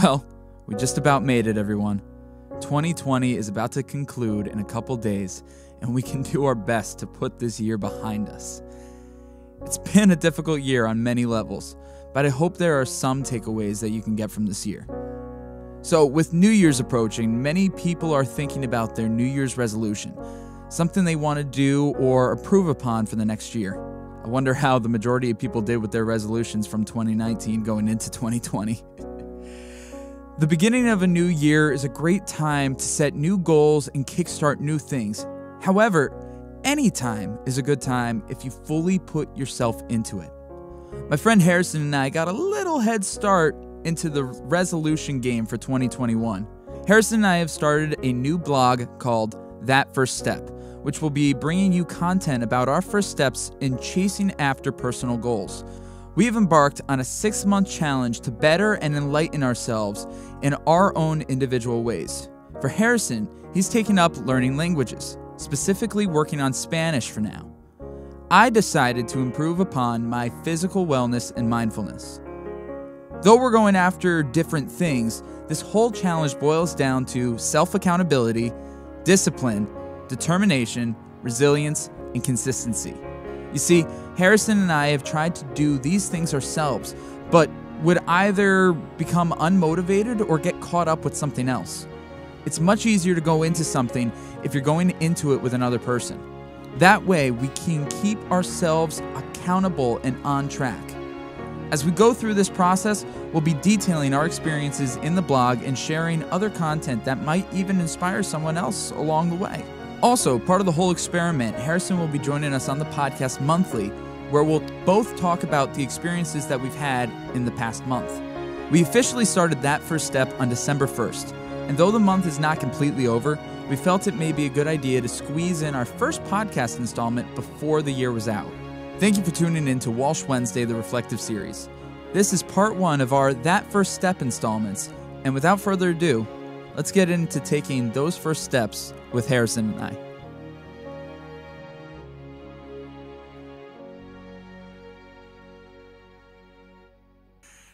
Well, we just about made it, everyone. 2020 is about to conclude in a couple days, and we can do our best to put this year behind us. It's been a difficult year on many levels, but I hope there are some takeaways that you can get from this year. So, with New Year's approaching, many people are thinking about their New Year's resolution, something they want to do or improve upon for the next year. I wonder how the majority of people did with their resolutions from 2019 going into 2020. The beginning of a new year is a great time to set new goals and kickstart new things. However, any time is a good time if you fully put yourself into it. My friend Harrison and I got a little head start into the resolution game for 2021. Harrison and I have started a new blog called That First Step, which will be bringing you content about our first steps in chasing after personal goals. We have embarked on a 6-month challenge to better and enlighten ourselves in our own individual ways. For Harrison, he's taken up learning languages, specifically working on Spanish for now. I decided to improve upon my physical wellness and mindfulness. Though we're going after different things, this whole challenge boils down to self-accountability, discipline, determination, resilience, and consistency. You see, Harrison and I have tried to do these things ourselves, but would either become unmotivated or get caught up with something else. It's much easier to go into something if you're going into it with another person. That way, we can keep ourselves accountable and on track. As we go through this process, we'll be detailing our experiences in the blog and sharing other content that might even inspire someone else along the way. Also, part of the whole experiment, Harrison will be joining us on the podcast monthly, where we'll both talk about the experiences that we've had in the past month. We officially started That First Step on December 1st, and though the month is not completely over, we felt it may be a good idea to squeeze in our first podcast installment before the year was out. Thank you for tuning in to Walsh Wednesday, the Reflective Series. This is part 1 of our That First Step installments, and without further ado, let's get into taking those first steps with Harrison and I.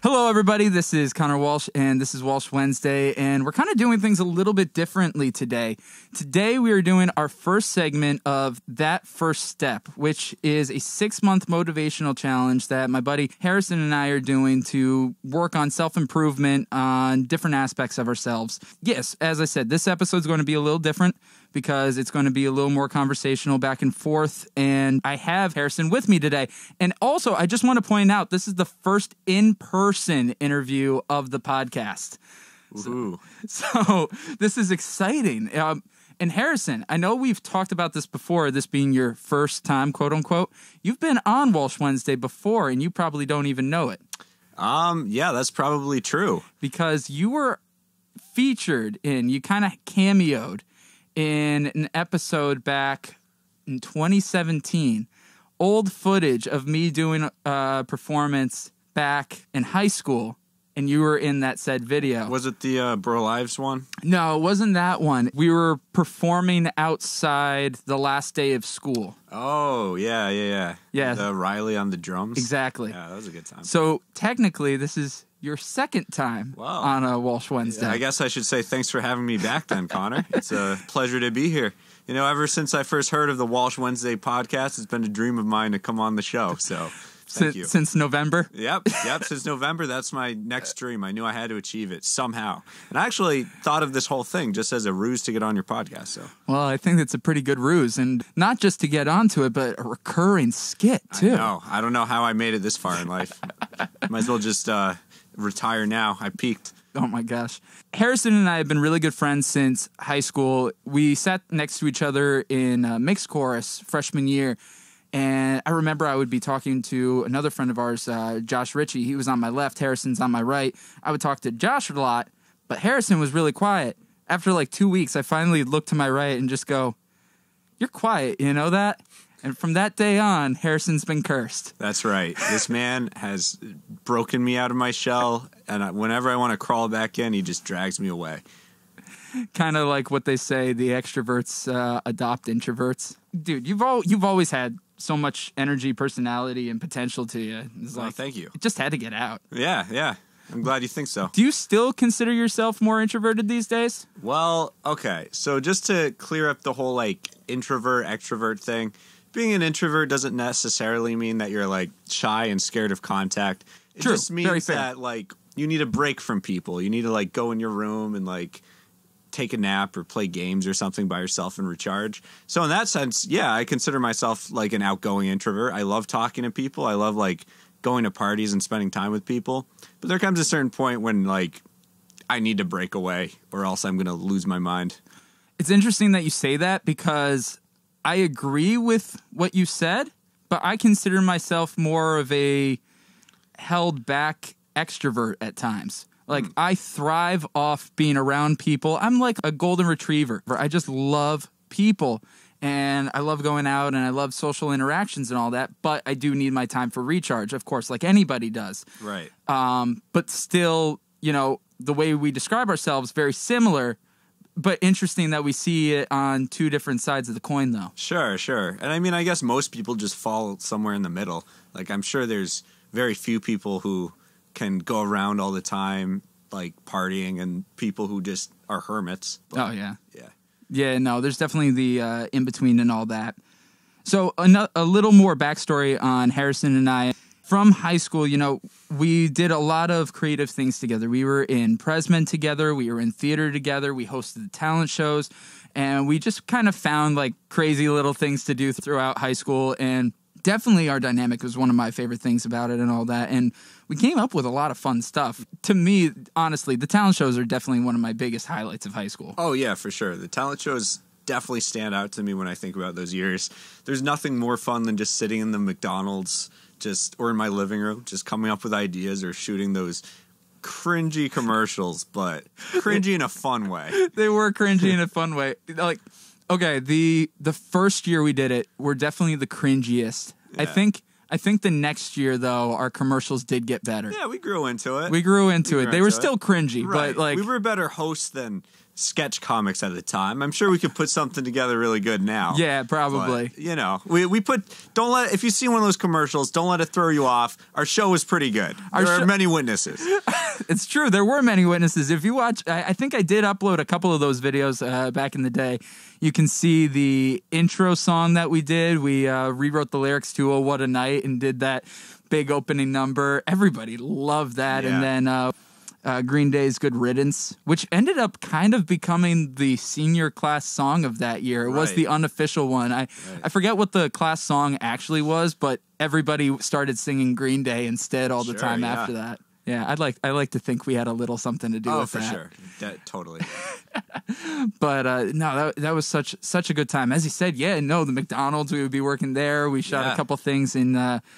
Hello, everybody. This is Connor Walsh, and this is Walsh Wednesday, and we're kind of doing things a little bit differently today. Today, we are doing our first segment of That First Step, which is a 6-month motivational challenge that my buddy Harrison and I are doing to work on self-improvement on different aspects of ourselves. Yes, as I said, this episode is going to be a little different because it's going to be a little more conversational back and forth, and I have Harrison with me today. And also, I just want to point out, this is the first in-person interview of the podcast. Ooh. So this is exciting. And Harrison, I know we've talked about this before, this being your first time, quote unquote. You've been on Walsh Wednesday before, and you probably don't even know it. Yeah, that's probably true. Because you were featured you kind of cameoed in an episode back in 2017. Old footage of me doing a performance back in high school, and you were in that said video. Was it the Bro Lives one? No, it wasn't that one. We were performing outside the last day of school. Oh, yeah. Yeah. The Riley on the drums? Exactly. Yeah, that was a good time. So, technically, this is your second time on a Walsh Wednesday. Yeah, I guess I should say thanks for having me back then, Connor. It's a pleasure to be here. You know, ever since I first heard of the Walsh Wednesday podcast, it's been a dream of mine to come on the show, so thank you. Since November? Yep, since November, that's my next dream. I knew I had to achieve it somehow. And I actually thought of this whole thing just as a ruse to get on your podcast. So, well, I think it's a pretty good ruse, and not just to get onto it, but a recurring skit, too. I don't know how I made it this far in life. Might as well just retire now. I peaked. Oh my gosh. Harrison and I have been really good friends since high school. We sat next to each other in mixed chorus freshman year. And I remember I would be talking to another friend of ours, Josh Ritchie. He was on my left. Harrison's on my right. I would talk to Josh a lot, but Harrison was really quiet. After like 2 weeks, I finally looked to my right and just go, "You're quiet, you know that?" And from that day on, Harrison's been cursed. That's right. This man has broken me out of my shell, and whenever I want to crawl back in, he just drags me away. Kind of like what they say, the extroverts adopt introverts. Dude, you've always had so much energy, personality, and potential to you. It's thank you. It just had to get out. Yeah. I'm glad you think so. Do you still consider yourself more introverted these days? Well, okay. So just to clear up the whole like introvert extrovert thing, being an introvert doesn't necessarily mean that you're like shy and scared of contact. It True. just means that like you need a break from people. You need to like go in your room and like take a nap or play games or something by yourself and recharge. So in that sense, yeah, I consider myself like an outgoing introvert. I love talking to people. I love like going to parties and spending time with people. But there comes a certain point when like I need to break away or else I'm going to lose my mind. It's interesting that you say that because I agree with what you said, but I consider myself more of a held back extrovert at times. Like, I thrive off being around people. I'm like a golden retriever. I just love people, and I love going out, and I love social interactions and all that, but I do need my time for recharge, of course, like anybody does. Right. But still, you know, the way we describe ourselves, very similar, but interesting that we see it on two different sides of the coin, though. Sure. And I mean, I guess most people just fall somewhere in the middle. Like, I'm sure there's very few people who can go around all the time, like partying, and people who just are hermits. But, oh, yeah. Yeah. Yeah, no, there's definitely the in-between and all that. So a little more backstory on Harrison and I. From high school, you know, we did a lot of creative things together. We were in Presmen together. We were in theater together. We hosted talent shows. And we just kind of found, like, crazy little things to do throughout high school. And definitely our dynamic was one of my favorite things about it and all that. And we came up with a lot of fun stuff. To me, honestly, the talent shows are definitely one of my biggest highlights of high school. Oh, yeah, for sure. The talent shows definitely stand out to me when I think about those years. There's nothing more fun than just sitting in the McDonald's or in my living room, just coming up with ideas or shooting those cringy commercials, but cringy in a fun way. They were cringy in a fun way. Like, okay, the first year we did it, we're definitely the cringiest. Yeah. I think the next year, though, our commercials did get better. Yeah, we grew into it. They were still cringy, right. But like, we were better hosts than sketch comics at the time. I'm sure we could put something together really good now. Yeah, probably. But, you know, if you see one of those commercials, don't let it throw you off. Our show was pretty good. There are many witnesses. It's true. There were many witnesses. If you watch, I think I did upload a couple of those videos back in the day. You can see the intro song that we did. We rewrote the lyrics to "Oh What a Night" and did that big opening number. Everybody loved that. Yeah. And then Green Day's "Good Riddance," which ended up kind of becoming the senior class song of that year. It was the unofficial one. I forget what the class song actually was, but everybody started singing Green Day instead all the time after that. Yeah, I like to think we had a little something to do with that. Oh, for sure. Totally. But no, that was such a good time. As you said, yeah, no, the McDonald's, we would be working there. We shot a couple things in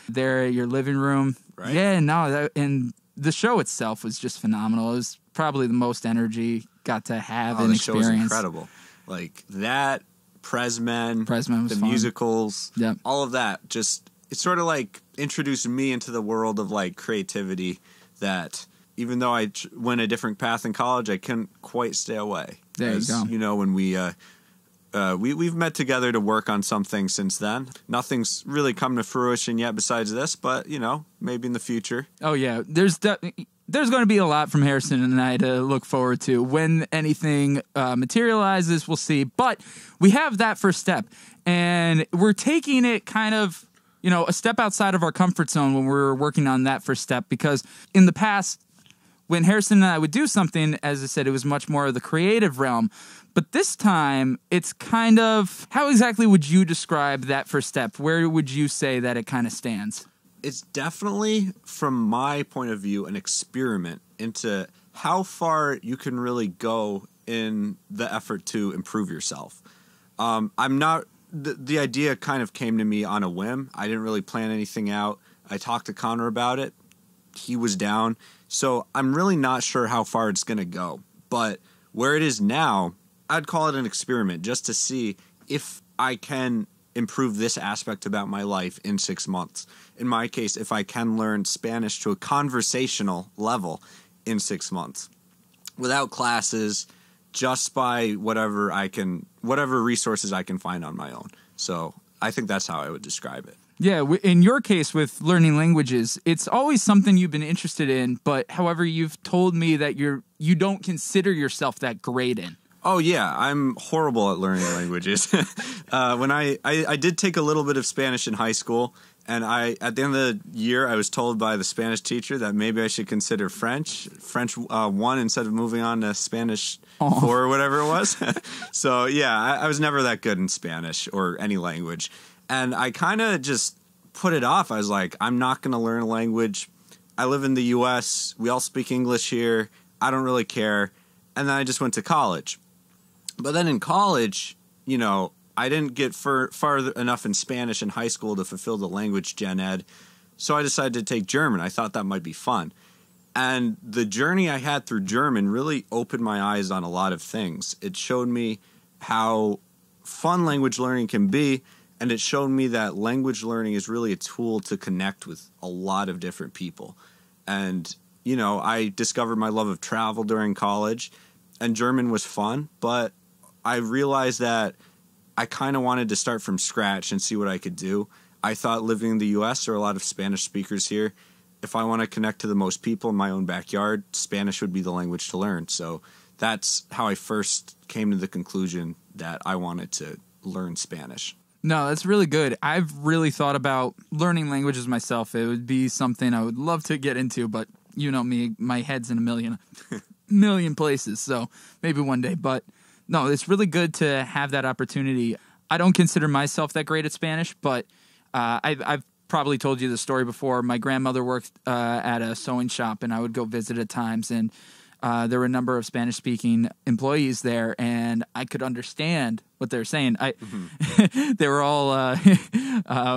there at your living room. Right. Yeah, no, and the show itself was just phenomenal. It was probably the most energy got to have and experience. The show was incredible. Like that, Presmen was the fun. Musicals, yep. All of that. Just it sort of like introduced me into the world of like creativity that even though I went a different path in college, I couldn't quite stay away. There you go. You know, when we've met together to work on something since then. Nothing's really come to fruition yet besides this, but, you know, maybe in the future. Oh, yeah. There's going to be a lot from Harrison and I to look forward to. When anything materializes, we'll see. But we have that first step, and we're taking it kind of, you know, a step outside of our comfort zone when we're working on that first step, because in the past, when Harrison and I would do something, as I said, it was much more of the creative realm. But this time, it's kind of, how exactly would you describe that first step? Where would you say that it kind of stands? It's definitely, from my point of view, an experiment into how far you can really go in the effort to improve yourself. The idea kind of came to me on a whim. I didn't really plan anything out. I talked to Connor about it. He was down. So I'm really not sure how far it's going to go. But where it is now, I'd call it an experiment just to see if I can improve this aspect about my life in 6 months. In my case, if I can learn Spanish to a conversational level in 6 months without classes, just by whatever resources I can find on my own. So I think that's how I would describe it. Yeah, in your case with learning languages, it's always something you've been interested in, but however, you've told me that you don't consider yourself that great in. Oh, yeah, I'm horrible at learning languages. When I did take a little bit of Spanish in high school, and at the end of the year, I was told by the Spanish teacher that maybe I should consider French 1 instead of moving on to Spanish 4 or whatever it was. So, yeah, I was never that good in Spanish or any language. And I kind of just put it off. I was like, I'm not going to learn a language. I live in the U.S. We all speak English here. I don't really care. And then I just went to college. But then in college, I didn't get far enough in Spanish in high school to fulfill the language gen ed. So I decided to take German. I thought that might be fun. And the journey I had through German really opened my eyes on a lot of things. It showed me how fun language learning can be. And it showed me that language learning is really a tool to connect with a lot of different people. And, I discovered my love of travel during college, and German was fun, but I realized that I kind of wanted to start from scratch and see what I could do. I thought living in the U.S., there are a lot of Spanish speakers here. If I want to connect to the most people in my own backyard, Spanish would be the language to learn. So that's how I first came to the conclusion that I wanted to learn Spanish. No, that's really good. I've really thought about learning languages myself. It would be something I would love to get into, but you know me, my head's in a million places, so maybe one day. But no, it's really good to have that opportunity. I don't consider myself that great at Spanish, but I've probably told you the story before. My grandmother worked at a sewing shop, and I would go visit at times, and there were a number of Spanish-speaking employees there, and I could understand what they were saying. They were all,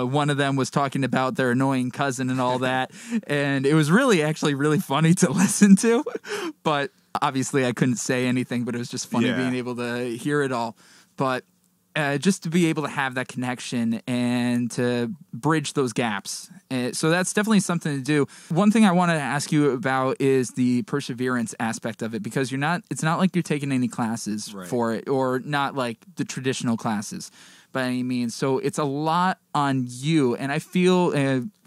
one of them was talking about their annoying cousin and all that, and it was actually really funny to listen to, but obviously I couldn't say anything, but it was just funny being able to hear it all. But just to be able to have that connection and to bridge those gaps. So that's definitely something to do. One thing I want to ask you about is the perseverance aspect of it, because it's not like you're taking any classes for it, or not like the traditional classes by any means. So it's a lot on you. And I feel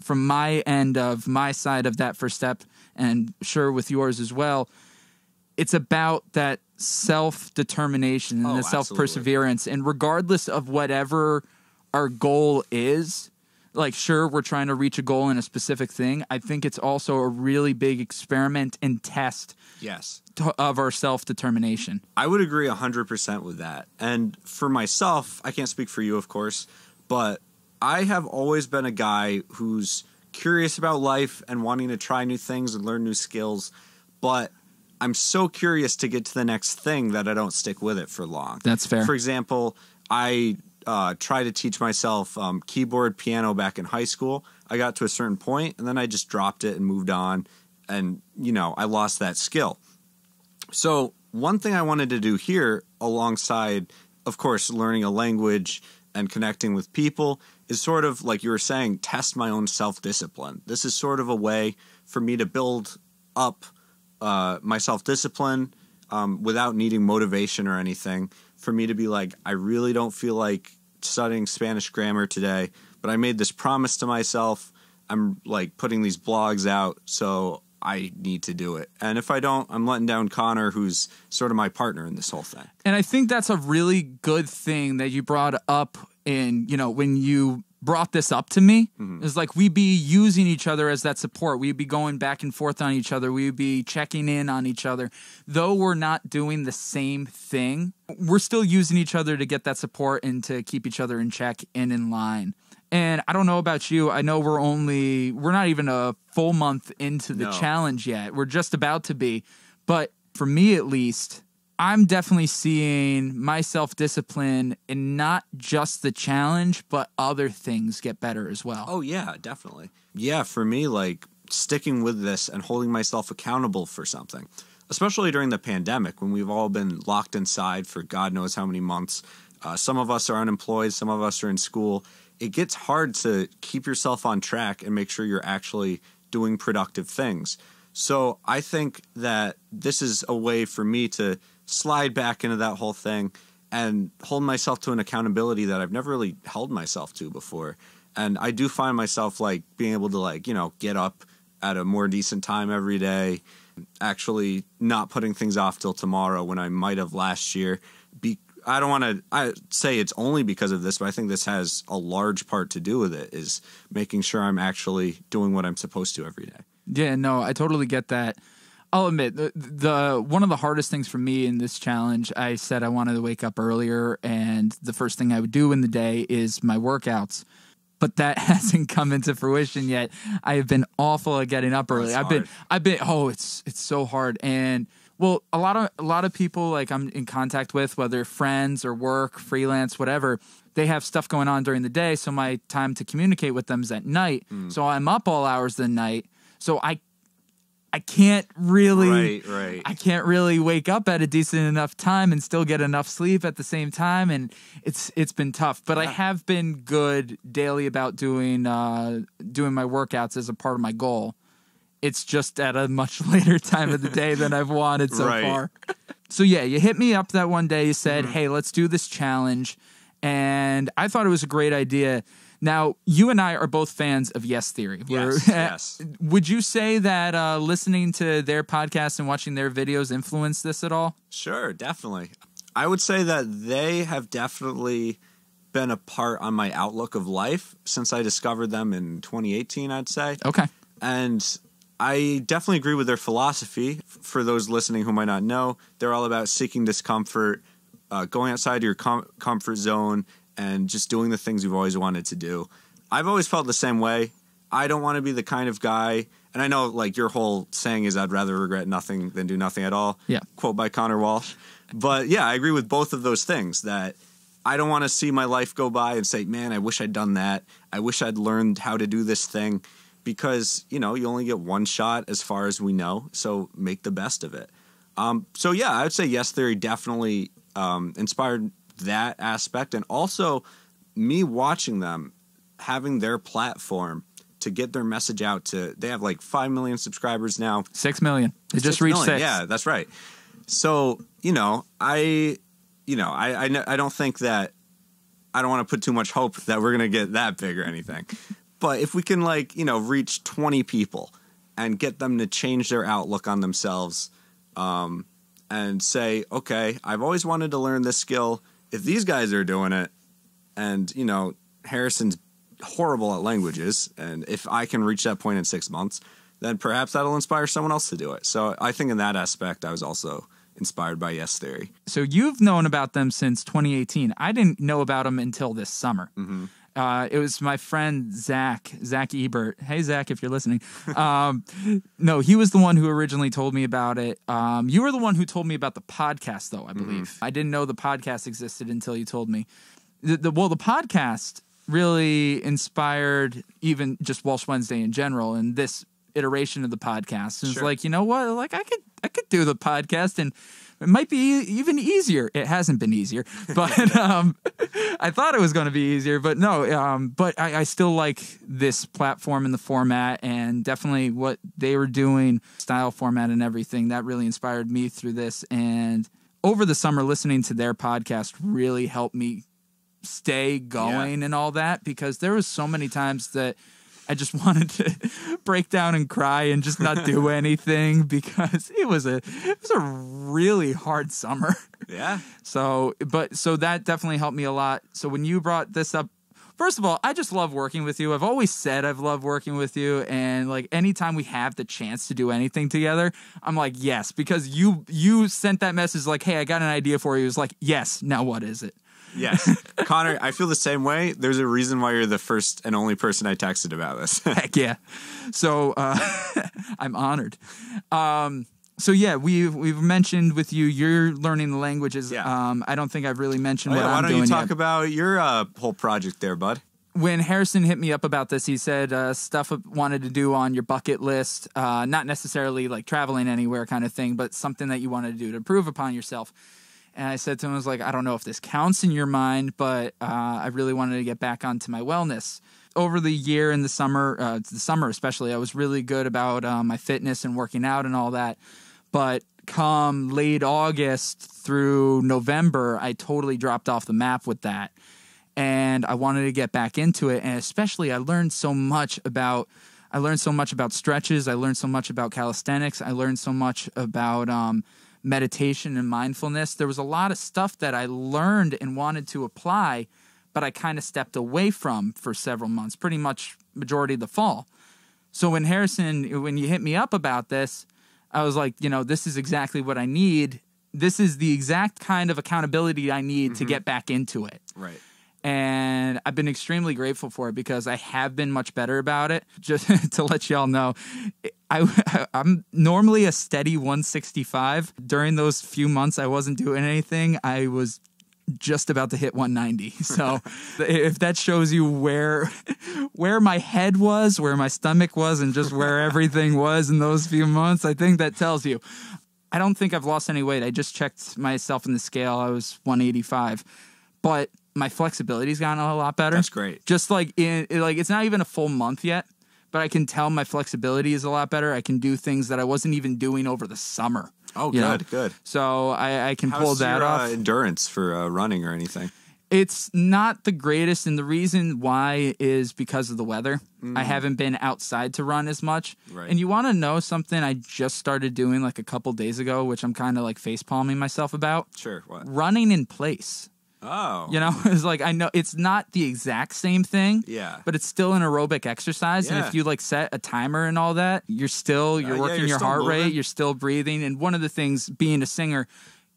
from my end of my side of that first step, and sure with yours as well, it's about that self-determination and the self-perseverance. And regardless of whatever our goal is, like, sure, we're trying to reach a goal in a specific thing. I think it's also a really big experiment and test of our self-determination. I would agree 100% with that. And for myself, I can't speak for you, of course, but I have always been a guy who's curious about life and wanting to try new things and learn new skills, but I'm so curious to get to the next thing that I don't stick with it for long. That's fair. For example, I tried to teach myself keyboard, piano back in high school. I got to a certain point, and then I just dropped it and moved on, and, I lost that skill. So one thing I wanted to do here, alongside, of course, learning a language and connecting with people, is sort of, like you were saying, test my own self-discipline. This is sort of a way for me to build up my self-discipline without needing motivation or anything, for me to be like, I really don't feel like studying Spanish grammar today, but I made this promise to myself. I'm like putting these blogs out, so I need to do it. And if I don't, I'm letting down Connor, who's sort of my partner in this whole thing. And I think that's a really good thing that you brought up in, when you brought this up to me. It's like we'd be using each other as that support. We'd be going back and forth on each other. We'd be checking in on each other. Though we're not doing the same thing, we're still using each other to get that support and to keep each other in check and in line. And I don't know about you. I know we're not even a full month into the challenge yet. We're just about to be. But for me, at least, I'm definitely seeing my self-discipline in not just the challenge, but other things get better as well. Oh, yeah, definitely. Yeah, for me, like, sticking with this and holding myself accountable for something, especially during the pandemic when we've all been locked inside for God knows how many months. Some of us are unemployed, some of us are in school. It gets hard to keep yourself on track and make sure you're actually doing productive things. So I think that this is a way for me to slide back into that whole thing and hold myself to an accountability that I've never really held myself to before. And I do find myself like being able to like, get up at a more decent time every day, actually not putting things off till tomorrow when I might have last year. I don't want to say it's only because of this, but I think this has a large part to do with it, is making sure I'm actually doing what I'm supposed to every day. Yeah, no, I totally get that. I'll admit, the one of the hardest things for me in this challenge, I said I wanted to wake up earlier, and the first thing I would do in the day is my workouts. But that hasn't come into fruition yet. I have been awful at getting up early. It's so hard. And well, a lot of people like I'm in contact with, whether friends or work, freelance, whatever, they have stuff going on during the day. So my time to communicate with them is at night. So I'm up all hours of the night. So I can't really, right. I can't really wake up at a decent enough time and still get enough sleep at the same time, and it's been tough. But I have been good daily about doing my workouts as a part of my goal. It's just at a much later time of the day than I've wanted so far. So yeah, you hit me up that one day. You said, "Hey, let's do this challenge," and I thought it was a great idea. Now, you and I are both fans of Yes Theory. Yes. Would you say that listening to their podcast and watching their videos influenced this at all? Sure, definitely. I would say that they have definitely been a part on my outlook of life since I discovered them in 2018, I'd say. Okay. And I definitely agree with their philosophy. For those listening who might not know, they're all about seeking discomfort, going outside your comfort zone, and just doing the things you've always wanted to do. I've always felt the same way. I don't want to be the kind of guy, and I know like your whole saying is I'd rather regret nothing than do nothing at all. Yeah. Quote by Walsh. But yeah, I agree with both of those things, that I don't want to see my life go by and say, man, I wish I'd done that. I wish I'd learned how to do this thing, because, you only get one shot as far as we know. So make the best of it. So yeah, I would say Yes Theory definitely inspired that aspect, and also me watching them, having their platform to get their message out to, they have like 5 million subscribers now. 6 million. They just reached 6. Yeah, that's right. So, I don't think that, I don't want to put too much hope that we're going to get that big or anything. But if we can reach 20 people and get them to change their outlook on themselves, and say, okay, I've always wanted to learn this skill. If these guys are doing it, and, Harrison's horrible at languages, and if I can reach that point in 6 months, then perhaps that'll inspire someone else to do it. So I think in that aspect, I was also inspired by Yes Theory. So you've known about them since 2018. I didn't know about them until this summer. Mm-hmm. It was my friend Zach Ebert. Hey, Zach, if you're listening. No, he was the one who originally told me about it. You were the one who told me about the podcast, though, I believe. Mm-hmm. I didn't know the podcast existed until you told me. The podcast really inspired even just Walsh Wednesday in general, and this iteration of the podcast. And It's like, you know what? Like, I could do the podcast, and it might be even easier. It hasn't been easier, but I thought it was going to be easier. But no, but I still like this platform and the format, and definitely what they were doing, style, format, and everything. That really inspired me through this. And over the summer, listening to their podcast really helped me stay going and all that, because there was so many times that I just wanted to break down and cry and just not do anything, because it was a really hard summer. Yeah. So that definitely helped me a lot. So when you brought this up, first of all, I just love working with you. I've always said I've loved working with you, and like anytime we have the chance to do anything together, I'm like, yes, because you sent that message like, hey, I got an idea for you. It was like, yes, now what is it? Yes. Connor, I feel the same way. There's a reason why you're the first and only person I texted about this. Heck yeah. So I'm honored. So yeah, we've mentioned with you, you're learning the languages. Yeah. I don't think I've really mentioned what I'm doing yet. Why don't you talk yet. About your whole project there, bud? When Harrison hit me up about this, he said stuff wanted to do on your bucket list, not necessarily like traveling anywhere kind of thing, but something that you wanted to do to improve upon yourself. And I said to him, I was like, I don't know if this counts in your mind, but I really wanted to get back onto my wellness. Over the year in the summer especially, I was really good about my fitness and working out and all that. But come late August through November, I totally dropped off the map with that. And I wanted to get back into it. And especially I learned so much about stretches. I learned so much about calisthenics. I learned so much about meditation and mindfulness. There was a lot of stuff that I learned and wanted to apply, but I kind of stepped away from for several months, pretty much majority of the fall. So when you hit me up about this, I was like, this is exactly what I need. This is the exact kind of accountability I need to get back into it. Right. And I've been extremely grateful for it because I have been much better about it. Just to let y'all know, I'm normally a steady 165. During those few months I wasn't doing anything, I was just about to hit 190. So if that shows you where my head was, where my stomach was, and just where everything was in those few months, I think that tells you. I don't think I've lost any weight. I just checked myself in the scale. I was 185. But my flexibility's gotten a lot better. That's great. Just it's not even a full month yet, but I can tell my flexibility is a lot better. I can do things that I wasn't even doing over the summer. Oh, good. So I can pull that off. How's your endurance for running or anything? It's not the greatest, and the reason why is because of the weather. I haven't been outside to run as much. Right. And you want to know something I just started doing like a couple days ago, which I'm kind of like face-palming myself about? Sure, what? Running in place. Oh. It's like, I know it's not the exact same thing. Yeah. But it's still an aerobic exercise. Yeah. And if you like set a timer and all that, you're working your heart rate, you're still breathing. And one of the things, being a singer,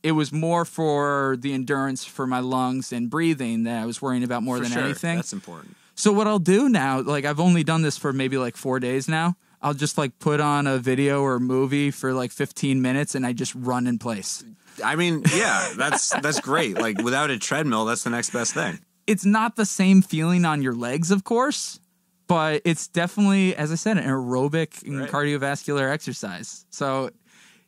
it was more for the endurance for my lungs and breathing that I was worrying about more than anything. That's important. So what I'll do now, like I've only done this for maybe like 4 days now. I'll just like put on a video or a movie for like 15 minutes and I just run in place. I mean, yeah, that's great. Like without a treadmill, that's the next best thing. It's not the same feeling on your legs, of course, but it's definitely, as I said, an aerobic and cardiovascular exercise. So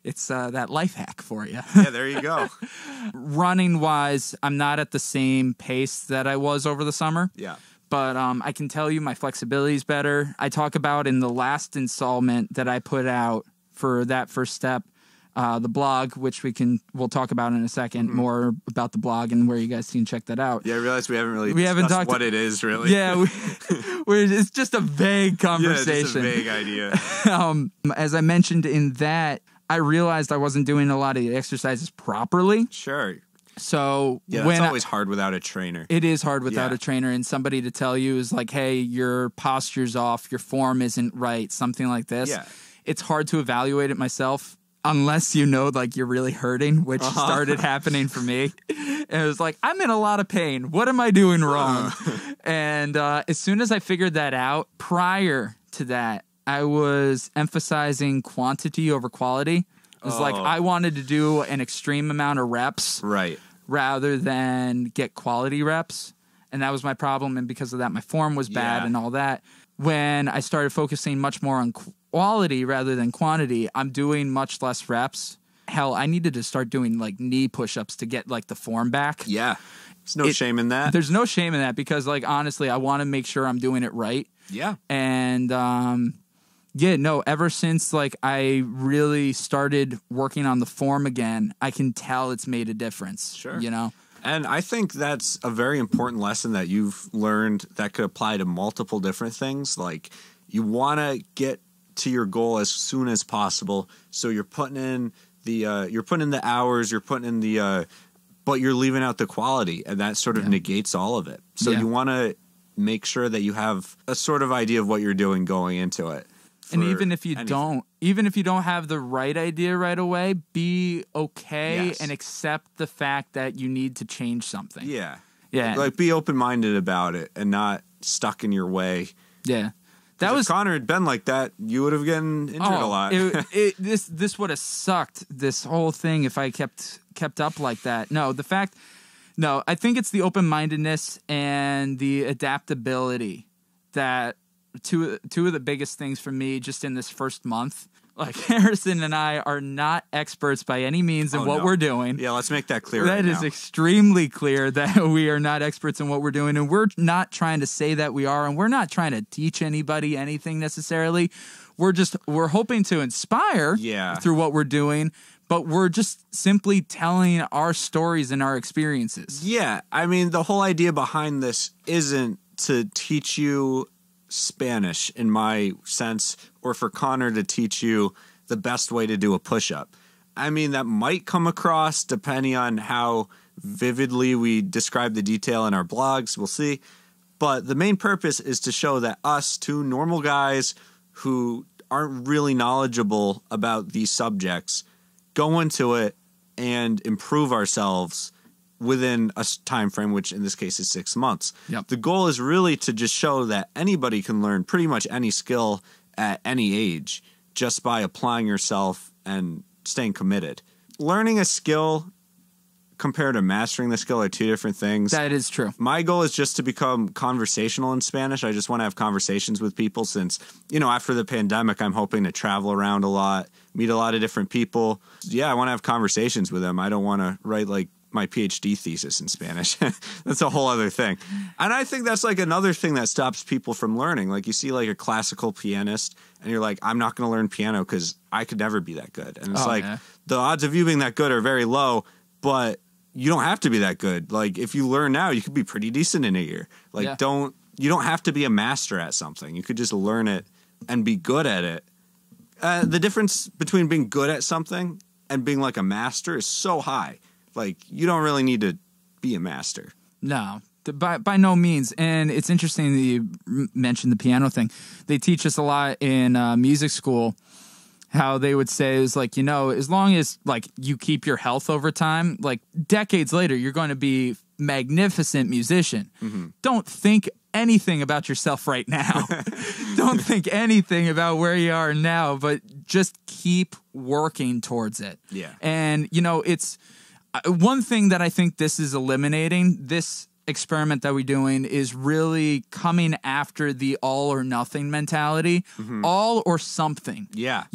it's that life hack for you. Yeah, there you go. Running wise, I'm not at the same pace that I was over the summer. Yeah. But I can tell you my flexibility is better. I talk about in the last installment that I put out for that first step, the blog, which we'll talk about in a second, more about the blog and where you guys can check that out. Yeah, I realize we haven't discussed what it is, really. Yeah, it's just a vague conversation. Yeah, it's just a vague idea. As I mentioned in that, I realized I wasn't doing a lot of the exercises properly. Sure. So yeah, it's always hard without a trainer. It is hard without a trainer, and somebody to tell you is like, hey, your posture's off, your form isn't right, something like this. Yeah. It's hard to evaluate it myself unless you know like you're really hurting, which started happening for me. And it was like, I'm in a lot of pain. What am I doing wrong? And as soon as I figured that out, prior to that, I was emphasizing quantity over quality. It was like I wanted to do an extreme amount of reps. Right. Rather than get quality reps. And that was my problem. And because of that, my form was bad and all that. When I started focusing much more on quality rather than quantity, I'm doing much less reps. Hell, I needed to start doing like knee push-ups to get like the form back. Yeah. There's no shame in that. There's no shame in that because like, honestly, I want to make sure I'm doing it right. Yeah. And, ever since like I really started working on the form again, I can tell it's made a difference. Sure. And I think that's a very important lesson that you've learned that could apply to multiple different things. Like you want to get to your goal as soon as possible. So you're putting in the hours, you're putting in the but you're leaving out the quality, and that sort of negates all of it. So you want to make sure that you have a sort of idea of what you're doing going into it. And even if you don't have the right idea right away, be okay and accept the fact that you need to change something. Yeah. Yeah. Like be open-minded about it and not stuck in your way. Yeah. If Connor had been like that, you would have gotten injured a lot. This would have sucked, this whole thing, if I kept up like that. No, I think it's the open-mindedness and the adaptability that two of the biggest things for me just in this first month. Like Harrison and I are not experts by any means in what we're doing. Yeah, let's make that clear. That is extremely clear that we are not experts in what we're doing, and we're not trying to say that we are, and we're not trying to teach anybody anything necessarily. We're hoping to inspire through what we're doing, but we're just simply telling our stories and our experiences. Yeah, I mean, the whole idea behind this isn't to teach you Spanish in my sense, or for Connor to teach you the best way to do a push-up. I mean, that might come across depending on how vividly we describe the detail in our blogs. We'll see. But the main purpose is to show that us, two normal guys who aren't really knowledgeable about these subjects, go into it and improve ourselves within a time frame, which in this case is 6 months. Yep. The goal is really to just show that anybody can learn pretty much any skill at any age just by applying yourself and staying committed. Learning a skill compared to mastering the skill are two different things. That is true. My goal is just to become conversational in Spanish. I just want to have conversations with people since, after the pandemic, I'm hoping to travel around a lot, meet a lot of different people. Yeah, I want to have conversations with them. I don't want to write my PhD thesis in Spanish. That's a whole other thing. And I think that's another thing that stops people from learning. You see a classical pianist and you're I'm not going to learn piano because I could never be that good. And it's the odds of you being that good are very low, but you don't have to be that good. If you learn now, you could be pretty decent in a year. You don't have to be a master at something. You could just learn it and be good at it. The difference between being good at something and being a master is so high. You don't really need to be a master. No, by no means. And it's interesting that you mentioned the piano thing. They teach us a lot in music school, how they would say it was as long as you keep your health over time, decades later, you're going to be magnificent musician. Mm-hmm. Don't think anything about yourself right now. Don't think anything about where you are now, but just keep working towards it. Yeah. And, it's one thing that I think this is eliminating, this experiment that we're doing, is really coming after the all or nothing mentality. Mm-hmm. All or something. Yeah.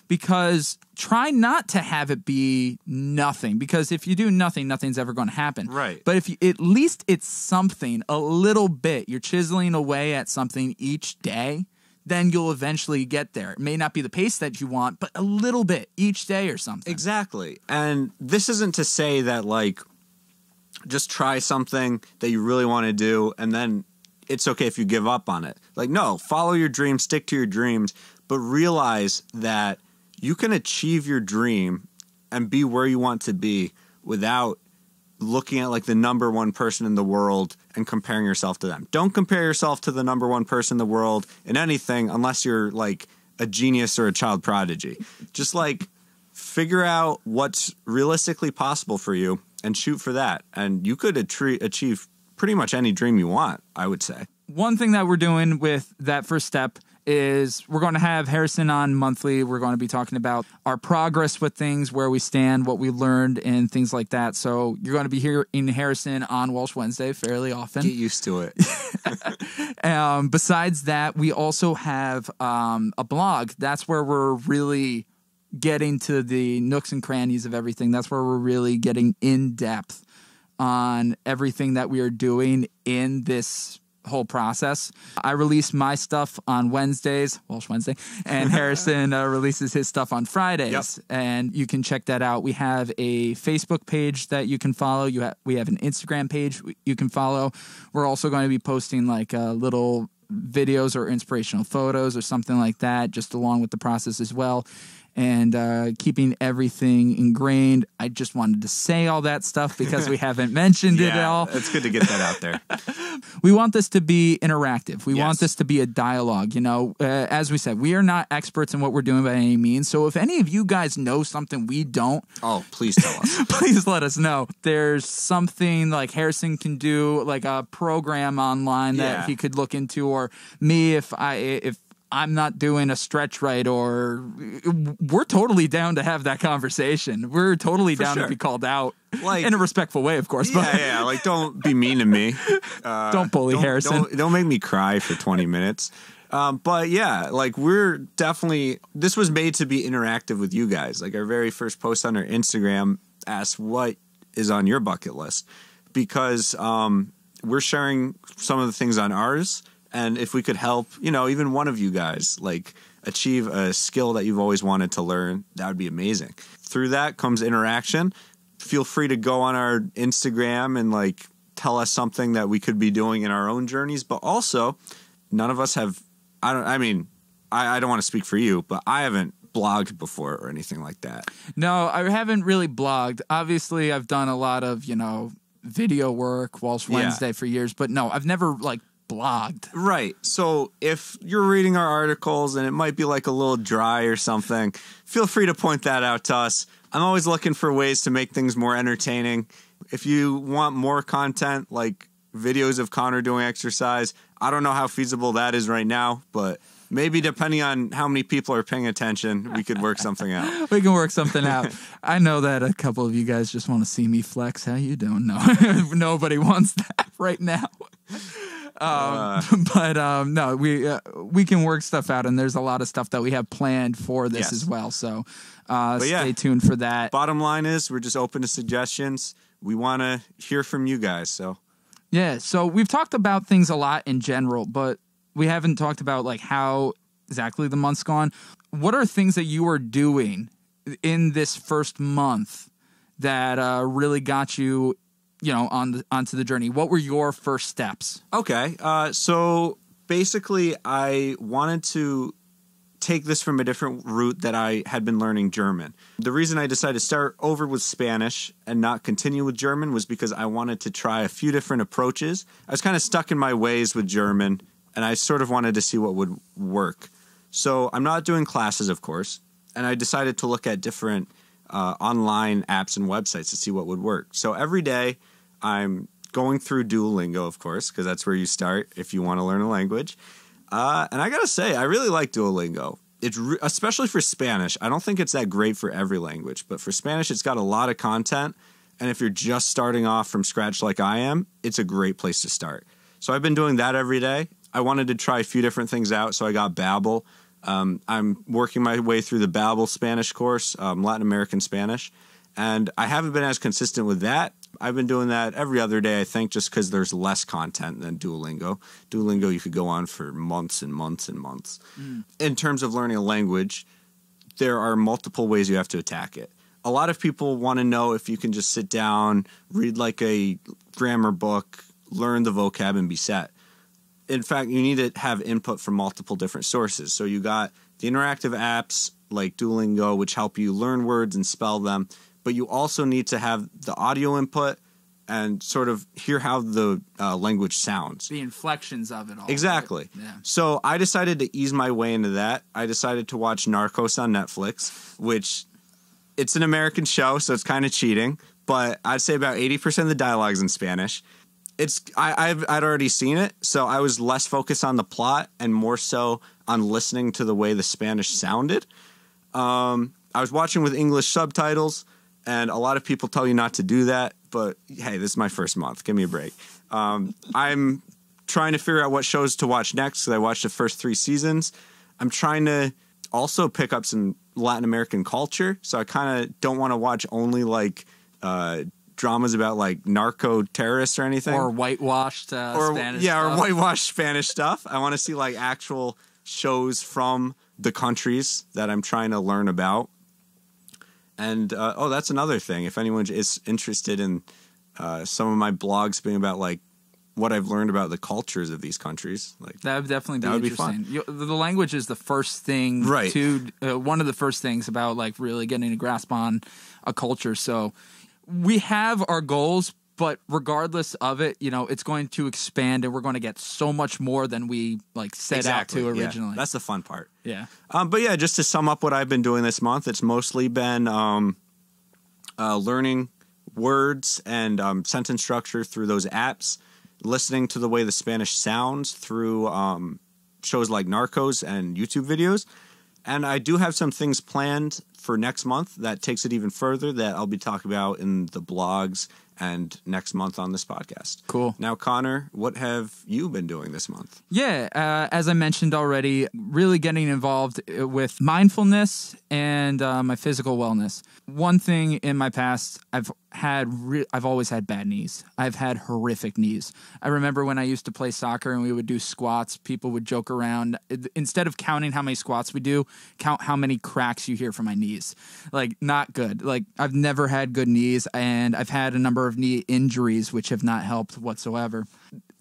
Because try not to have it be nothing, because if you do nothing, nothing's ever going to happen. Right. But if at least it's something, a little bit, you're chiseling away at something each day, then you'll eventually get there. It may not be the pace that you want, but a little bit each day or something. Exactly. And this isn't to say that just try something that you really want to do and then it's okay if you give up on it. No, follow your dreams, stick to your dreams, but realize that you can achieve your dream and be where you want to be without looking at the number one person in the world and comparing yourself to them. Don't compare yourself to the number one person in the world in anything unless you're a genius or a child prodigy. Just figure out what's realistically possible for you and shoot for that. And you could achieve pretty much any dream you want, I would say. One thing that we're doing with that first step is we're going to have Harrison on monthly. We're going to be talking about our progress with things, where we stand, what we learned, and things like that. So you're going to be hearing Harrison on Walsh Wednesday fairly often. Get used to it. Besides that, we also have a blog. That's where we're really getting to the nooks and crannies of everything. That's where we're really getting in depth on everything that we are doing in this whole process. I release my stuff on Wednesdays, Walsh Wednesday, and Harrison releases his stuff on Fridays. Yep. And you can check that out. We have a Facebook page that you can follow. We have an Instagram page you can follow. We're also going to be posting little videos or inspirational photos or something like that, just along with the process as well. And keeping everything ingrained. I just wanted to say all that stuff because we haven't mentioned it at all. It's good to get that out there. We want this to be interactive. We want this to be a dialogue. As we said, we are not experts in what we're doing by any means. So if any of you guys know something we don't, please tell us. Please let us know. There's something Harrison can do, a program online that he could look into, or me if I'm not doing a stretch right, or we're totally down to have that conversation. We're totally down to be called out in a respectful way, of course. Yeah. Don't be mean to me. Don't bully Harrison. Don't make me cry for 20 minutes. But yeah, we're definitely, this was made to be interactive with you guys. Our very first post on our Instagram asked what is on your bucket list, because we're sharing some of the things on ours. And if we could help, even one of you guys, achieve a skill that you've always wanted to learn, that would be amazing. through that comes interaction. Feel free to go on our Instagram and like tell us something that we could be doing in our own journeys. But also, none of us have. I don't want to speak for you, but I haven't blogged before or anything like that. No, I haven't really blogged. Obviously, I've done a lot of video work, Walsh Wednesday for years, but no, I've never like blogged. Right. So if you're reading our articles and it might be like a little dry or something, feel free to point that out to us. I'm always looking for ways to make things more entertaining. If you want more content, like videos of Connor doing exercise, I don't know how feasible that is right now, but maybe depending on how many people are paying attention, we could work something out. We can work something out. I know that a couple of you guys just want to see me flex. How you doing? No, nobody wants that right now. No, we can work stuff out, and there's a lot of stuff that we have planned for this as well. So stay tuned for that. Bottom line is we're just open to suggestions. We want to hear from you guys. So we've talked about things a lot in general, but we haven't talked about like how exactly the month's gone. What are things that you are doing in this first month that really got you, onto the journey? What were your first steps? Okay. So basically I wanted to take this from a different route that I had been learning German. The reason I decided to start over with Spanish and not continue with German was because I wanted to try a few different approaches. I was kind of stuck in my ways with German, and I sort of wanted to see what would work. So I'm not doing classes, of course, and I decided to look at different online apps and websites to see what would work. So every day I'm going through Duolingo, of course, because that's where you start if you want to learn a language. And I got to say, I really like Duolingo. It's especially for Spanish. I don't think it's that great for every language, but for Spanish, it's got a lot of content. And if you're just starting off from scratch like I am, it's a great place to start. So I've been doing that every day. I wanted to try a few different things out, so I got Babbel. I'm working my way through the Babbel Spanish course, Latin American Spanish, and I haven't been as consistent with that. I've been doing that every other day, I think, just because there's less content than Duolingo. Duolingo, you could go on for months and months and months. In terms of learning a language, there are multiple ways you have to attack it. A lot of people want to know if you can just sit down, read like a grammar book, learn the vocab, and be set. In fact, you need to have input from multiple different sources. So you got the interactive apps like Duolingo, which help you learn words and spell them, but you also need to have the audio input and sort of hear how the language sounds. The inflections of it all. Exactly. Right? Yeah. So I decided to ease my way into that. I decided to watch Narcos on Netflix, which it's an American show, so it's kind of cheating, but I'd say about 80% of the dialogue's in Spanish. I'd already seen it, so I was less focused on the plot and more so on listening to the way the Spanish sounded. I was watching with English subtitles, and a lot of people tell you not to do that, but hey, this is my first month. Give me a break. I'm trying to figure out what shows to watch next because I watched the first 3 seasons. I'm trying to also pick up some Latin American culture, so I kind of don't want to watch only like dramas about like narco terrorists or anything, or whitewashed Spanish stuff. or whitewashed Spanish stuff. I want to see like actual shows from the countries that I'm trying to learn about. And that's another thing. If anyone is interested in some of my blogs being about like what I've learned about the cultures of these countries, like that would definitely be interesting. Be fun. The language is the first thing, right? One of the first things about like really getting a grasp on a culture. So we have our goals, but regardless of it, it's going to expand, and we're going to get so much more than we like set out to originally. Yeah, that's the fun part. Yeah. But yeah, just to sum up what I've been doing this month, it's mostly been learning words and sentence structure through those apps, listening to the way the Spanish sounds through shows like Narcos and YouTube videos. And I do have some things planned for next month that takes it even further that I'll be talking about in the blogs and next month on this podcast. Cool. Now, Connor, what have you been doing this month? Yeah, as I mentioned already, really getting involved with mindfulness and my physical wellness. One thing in my past, I've always had bad knees. I've had horrific knees. I remember when I used to play soccer and we would do squats, people would joke around. Instead of counting how many squats we do, count how many cracks you hear from my knees. Like, not good. Like, I've never had good knees, and I've had a number of knee injuries which have not helped whatsoever.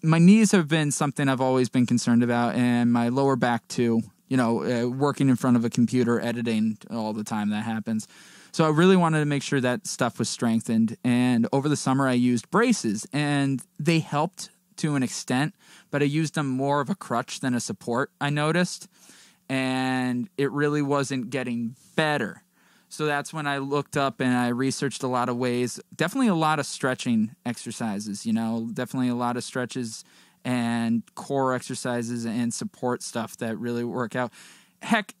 My knees have been something I've always been concerned about, and my lower back too. Working in front of a computer, editing all the time, that happens. So I really wanted to make sure that stuff was strengthened. And over the summer, I used braces, and they helped to an extent, but I used them more of a crutch than a support, I noticed. And it really wasn't getting better. So that's when I looked up and I researched a lot of ways, definitely a lot of stretching exercises, definitely a lot of stretches and core exercises and support stuff that really work out. Heck,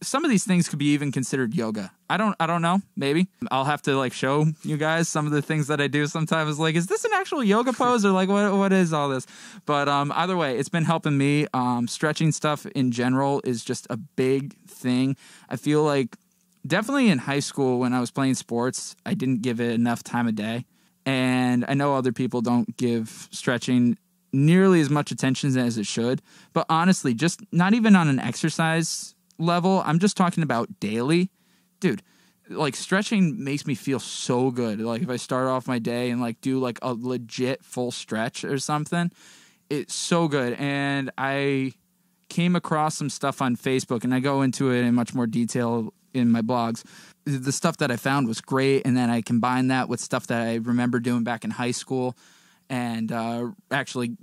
some of these things could be even considered yoga. I don't know. Maybe I'll have to show you guys some of the things that I do sometimes. Is this an actual yoga pose or what is all this? But either way, it's been helping me. Stretching stuff in general is just a big thing. I feel like definitely in high school when I was playing sports, I didn't give it enough time of day. And I know other people don't give stretching nearly as much attention as it should. But honestly, just not even on an exercise level, I'm just talking about daily. Dude, stretching makes me feel so good. If I start off my day and do a legit full stretch or something, it's so good. And I came across some stuff on Facebook, and I go into it in much more detail in my blogs. The stuff that I found was great, and then I combined that with stuff that I remember doing back in high school, and actually,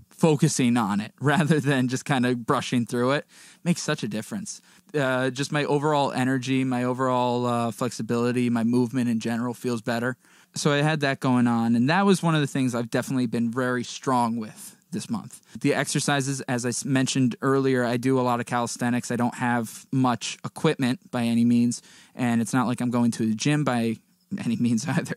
focusing on it rather than just kind of brushing through it makes such a difference. Just my overall energy, my overall flexibility, my movement in general feels better. So I had that going on, and that was one of the things I've definitely been very strong with this month. The exercises, as I mentioned earlier, I do a lot of calisthenics. I don't have much equipment by any means, and it's not like I'm going to the gym by any means either.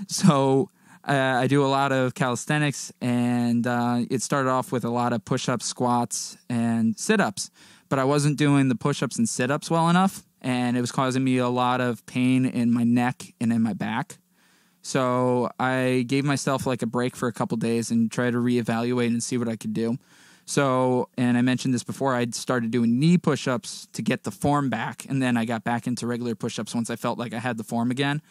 So I do a lot of calisthenics, and it started off with a lot of push-ups, squats, and sit-ups. But I wasn't doing the push-ups and sit-ups well enough, and it was causing me a lot of pain in my neck and in my back. So I gave myself a break for a couple days and tried to reevaluate and see what I could do. So, and I mentioned this before, I'd started doing knee push-ups to get the form back, and then I got back into regular push-ups once I felt like I had the form again.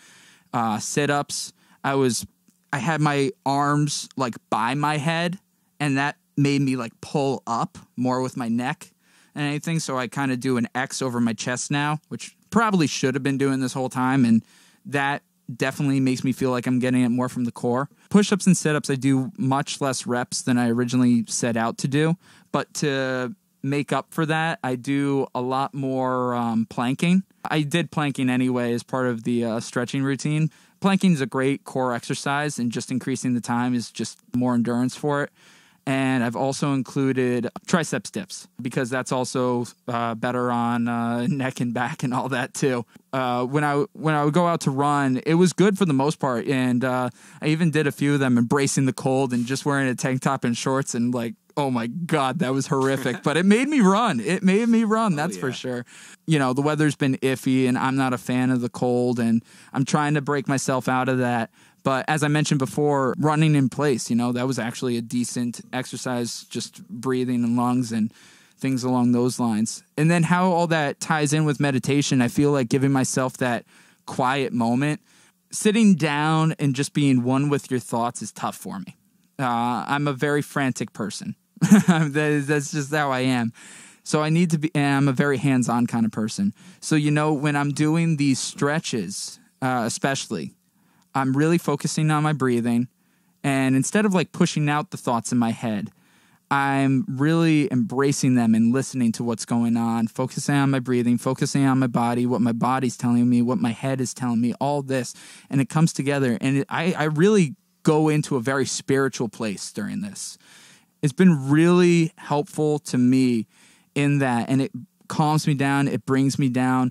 Sit-ups, I had my arms by my head, and that made me pull up more with my neck and anything. So I kind of do an X over my chest now, which probably should have been doing this whole time, and that definitely makes me feel like I'm getting it more from the core. Push-ups and sit-ups, I do much less reps than I originally set out to do. But to make up for that, I do a lot more planking. I did planking anyway as part of the stretching routine. Planking is a great core exercise, and just increasing the time is just more endurance for it. And I've also included tricep dips because that's also better on neck and back and all that too. When I would go out to run, it was good for the most part, and I even did a few of them embracing the cold and just wearing a tank top and shorts, and oh my God, that was horrific. But it made me run. That's for sure. The weather's been iffy, and I'm not a fan of the cold, and I'm trying to break myself out of that. But as I mentioned before, running in place, that was actually a decent exercise, just breathing and lungs and things along those lines. And then how all that ties in with meditation, I feel like giving myself that quiet moment, sitting down and just being one with your thoughts is tough for me. I'm a very frantic person. That's just how I am. So I need to be, and I'm a very hands-on kind of person. So, when I'm doing these stretches, especially, I'm really focusing on my breathing, and instead of pushing out the thoughts in my head, I'm really embracing them and listening to what's going on, focusing on my breathing, focusing on my body, what my body's telling me, what my head is telling me, all this, and it comes together, and I really go into a very spiritual place during this. It's been really helpful to me in that, and it calms me down, it brings me down.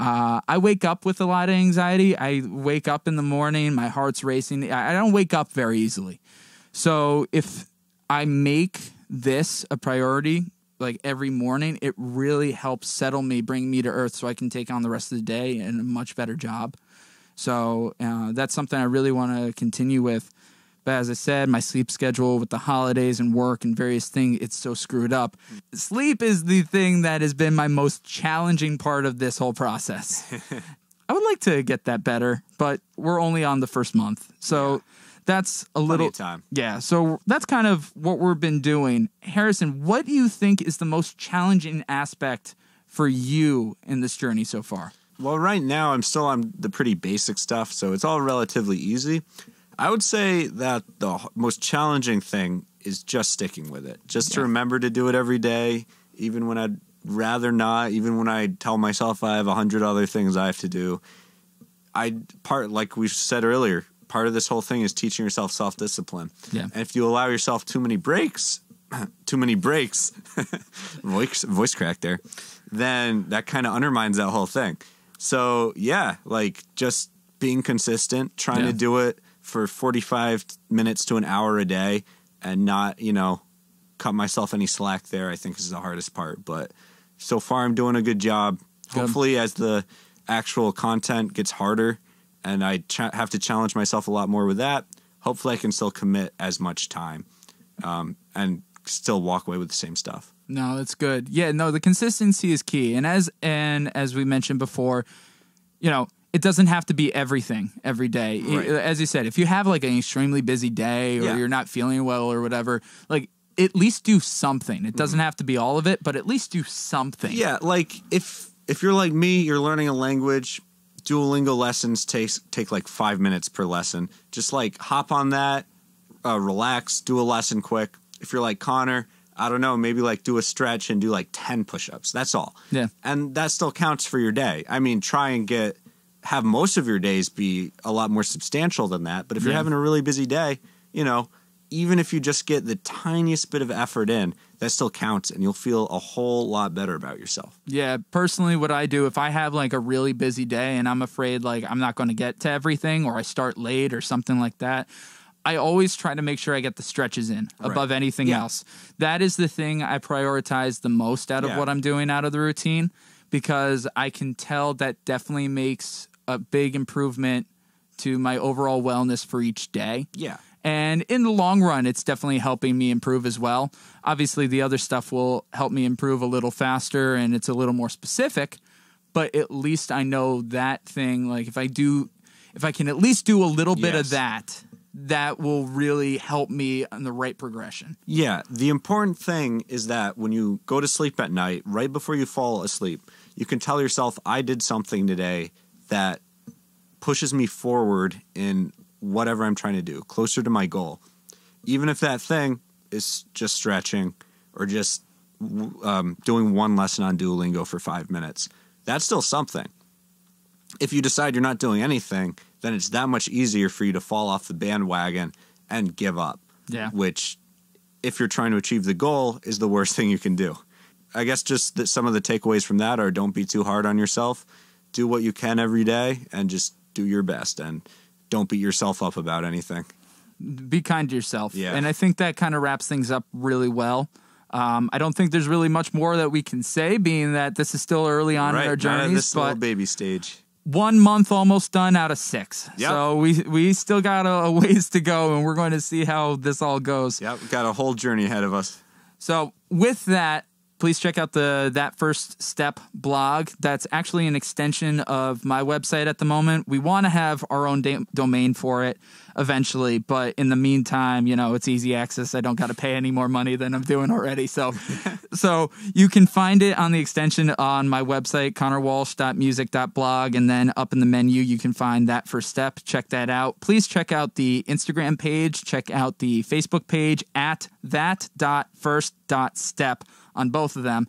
I wake up with a lot of anxiety. I wake up in the morning, my heart's racing. I don't wake up very easily. So if I make this a priority, like every morning, it really helps settle me, bring me to earth so I can take on the rest of the day and a much better job. So that's something I really want to continue with. But as I said, my sleep schedule with the holidays and work and various things, it's so screwed up. Sleep is the thing that has been my most challenging part of this whole process. I would like to get that better, but we're only on the first month. So that's a little time. Yeah, so that's kind of what we've been doing. Harrison, what do you think is the most challenging aspect for you in this journey so far? Well, right now I'm still on the pretty basic stuff, so it's all relatively easy. I would say that the most challenging thing is just sticking with it. Just to remember to do it every day, even when I'd rather not, even when I tell myself I have 100 other things I have to do. Like we said earlier, part of this whole thing is teaching yourself self-discipline. Yeah. And if you allow yourself too many breaks, voice crack there, then that kind of undermines that whole thing. So, like just being consistent, trying to do it for 45 minutes to an hour a day and not, cut myself any slack there, I think is the hardest part. But so far I'm doing a good job. Hopefully as the actual content gets harder and I have to challenge myself a lot more with that, hopefully I can still commit as much time and still walk away with the same stuff. No, that's good. Yeah, no, the consistency is key. And as we mentioned before, it doesn't have to be everything every day. Right. As you said, if you have like an extremely busy day or you're not feeling well or whatever, like at least do something. It doesn't have to be all of it, but at least do something. Yeah, like if you're like me, you're learning a language, Duolingo lessons take like 5 minutes per lesson. Just like hop on that, relax, do a lesson quick. If you're like Connor, I don't know, maybe like do a stretch and do like 10 push-ups. That's all. Yeah. And that still counts for your day. I mean, try and have most of your days be a lot more substantial than that. But if you're having a really busy day, even if you just get the tiniest bit of effort in, that still counts and you'll feel a whole lot better about yourself. Yeah, personally what I do, if I have like a really busy day and I'm afraid like I'm not going to get to everything or I start late or something like that, I always try to make sure I get the stretches in above anything else. That is the thing I prioritize the most out of what I'm doing out of the routine, because I can tell that definitely makes a big improvement to my overall wellness for each day. Yeah. And in the long run, it's definitely helping me improve as well. Obviously, the other stuff will help me improve a little faster and it's a little more specific, but at least I know that thing, like if I can at least do a little bit of that will really help me on the right progression. Yeah, the important thing is that when you go to sleep at night, right before you fall asleep, you can tell yourself, I did something today that pushes me forward in whatever I'm trying to do, closer to my goal. Even if that thing is just stretching or just doing one lesson on Duolingo for 5 minutes, that's still something. If you decide you're not doing anything, then it's that much easier for you to fall off the bandwagon and give up. Yeah. Which, if you're trying to achieve the goal, is the worst thing you can do. I guess just some of the takeaways from that are don't be too hard on yourself. Do what you can every day and just do your best. And don't beat yourself up about anything. Be kind to yourself. Yeah. And I think that kind of wraps things up really well. I don't think there's really much more that we can say, being that this is still early on in our journeys. This little baby stage. 1 month almost done out of 6. Yep. So we still got a ways to go, and we're going to see how this all goes. Yep, we've got a whole journey ahead of us. So with that, please check out the That First Step blog. That's actually an extension of my website at the moment. We want to have our own domain for it eventually, but in the meantime, it's easy access. I don't got to pay any more money than I'm doing already. So you can find it on the extension on my website, connorwalsh.music.blog, and then up in the menu, you can find That First Step. Check that out. Please check out the Instagram page. Check out the Facebook page at that.first.step on both of them.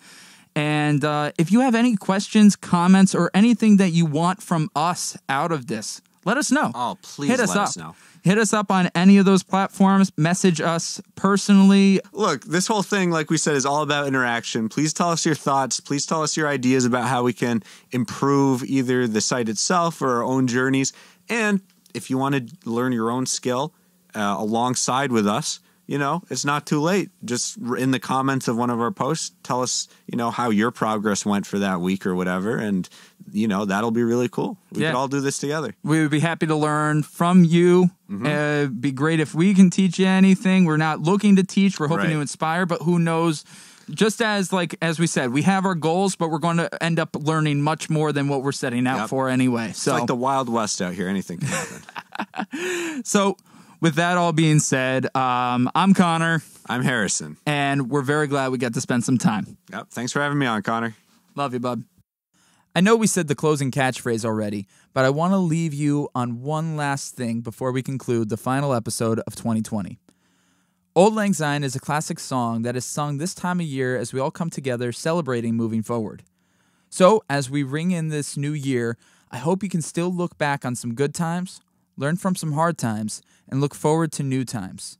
And if you have any questions, comments, or anything that you want from us out of this, let us know. Oh, please let us know. hit us up on any of those platforms. Message us personally. Look, this whole thing, like we said, is all about interaction. Please tell us your thoughts. Please tell us your ideas about how we can improve either the site itself or our own journeys. And if you want to learn your own skill alongside with us, it's not too late. Just in the comments of one of our posts, tell us, how your progress went for that week or whatever. And, that'll be really cool. We could all do this together. We would be happy to learn from you. It'd be great if we can teach you anything. We're not looking to teach. We're hoping to inspire, but who knows? Just as we said, we have our goals, but we're going to end up learning much more than what we're setting out for anyway. So it's like the Wild West out here. Anything can happen. So with that all being said, I'm Connor. I'm Harrison. And we're very glad we got to spend some time. Yep. Thanks for having me on, Connor. Love you, bub. I know we said the closing catchphrase already, but I want to leave you on one last thing before we conclude the final episode of 2020. Auld Lang Syne is a classic song that is sung this time of year as we all come together celebrating moving forward. So, as we ring in this new year, I hope you can still look back on some good times, learn from some hard times, and look forward to new times.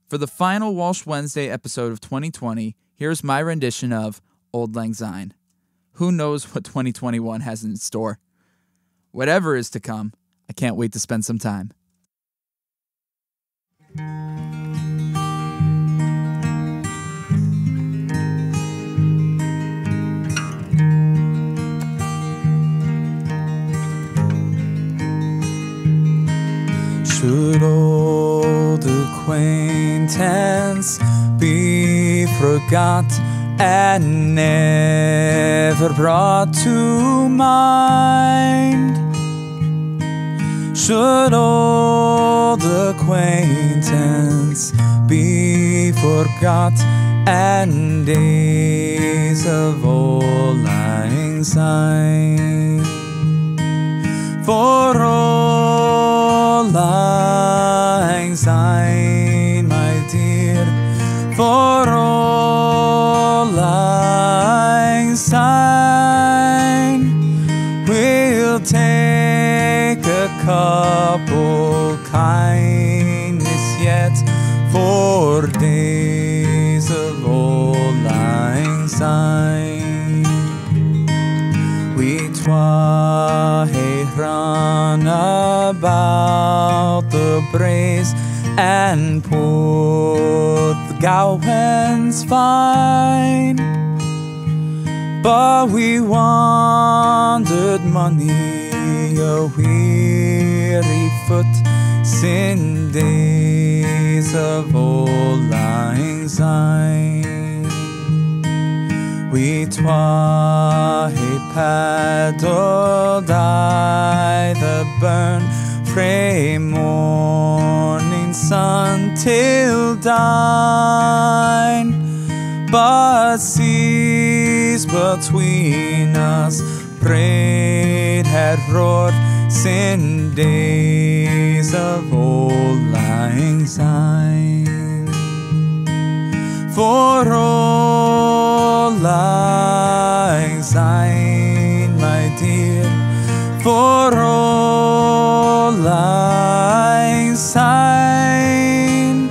For the final Walsh Wednesday episode of 2020, here's my rendition of Auld Lang Syne. Who knows what 2021 has in store? Whatever is to come, I can't wait to spend some time. Should old acquaintance be forgot and never brought to mind? Should old acquaintance be forgot and days of Auld Lang Syne? For Auld Lang Syne, my dear, for Auld Lang Syne, we'll take a couple kindness yet for days of Auld Lang Syne. We twa hae run about the braes and put the gowans fine, but we wandered money a weary foot sin days of Auld Lang Syne. We twa hae paddled aye the burn frae morning sun till dine, but seas between us prayed had roared sin days of Auld Lang Syne. For Auld Lang Syne, my dear, for Auld Lang Syne,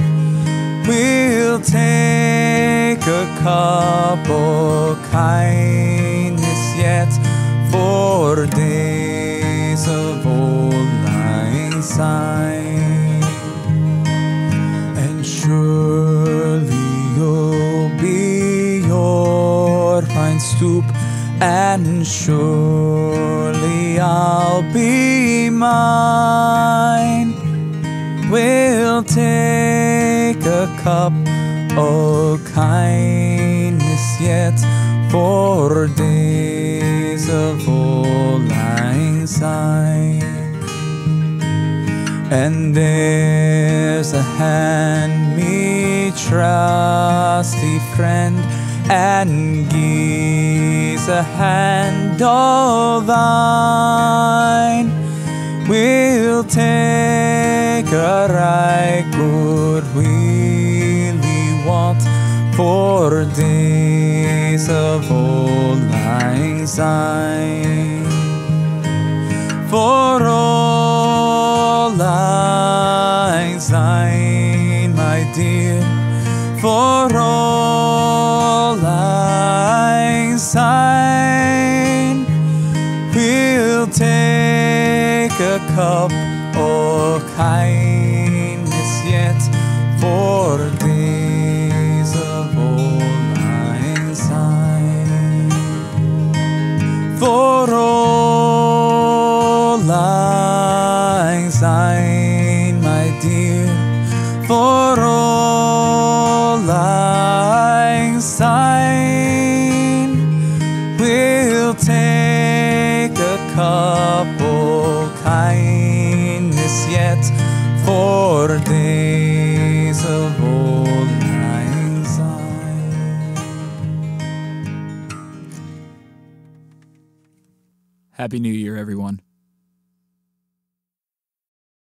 we'll take a couple kindness yet for days of Auld Lang Syne. And surely you'll be your fine stoop, and surely I'll be mine. We'll take a cup of kindness yet for days of Auld Lang Syne. And there's a hand, me trusty friend, and gies a hand of thine. We'll take a right good wheelie walk for days of Auld Lang cup of kindness yet, for days of old lang syne. For old lang syne, my dear, for old lang syne, we'll take a cup of kindness yet, for days of old lang syne. Happy New Year, everyone.